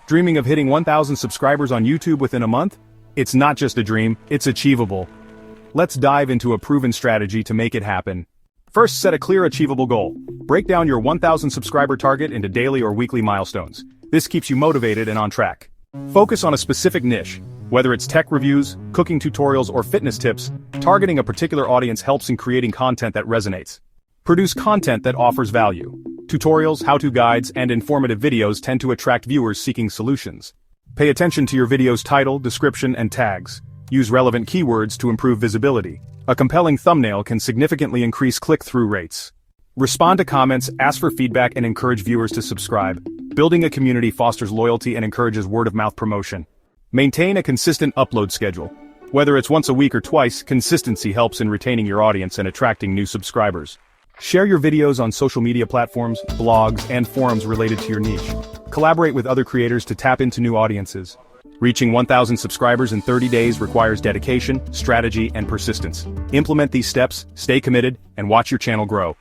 Dreaming of hitting 1,000 subscribers on YouTube within a month? It's not just a dream, it's achievable. Let's dive into a proven strategy to make it happen. First, set a clear achievable goal. Break down your 1,000 subscriber target into daily or weekly milestones. This keeps you motivated and on track. Focus on a specific niche. Whether it's tech reviews, cooking tutorials, or fitness tips, targeting a particular audience helps in creating content that resonates. Produce content that offers value. Tutorials, how-to guides, and informative videos tend to attract viewers seeking solutions. Pay attention to your video's title, description, and tags. Use relevant keywords to improve visibility. A compelling thumbnail can significantly increase click-through rates. Respond to comments, ask for feedback, and encourage viewers to subscribe. Building a community fosters loyalty and encourages word-of-mouth promotion. Maintain a consistent upload schedule. Whether it's once a week or twice, consistency helps in retaining your audience and attracting new subscribers. Share your videos on social media platforms, blogs, and forums related to your niche. Collaborate with other creators to tap into new audiences. Reaching 1,000 subscribers in 30 days requires dedication, strategy, and persistence. Implement these steps, stay committed, and watch your channel grow.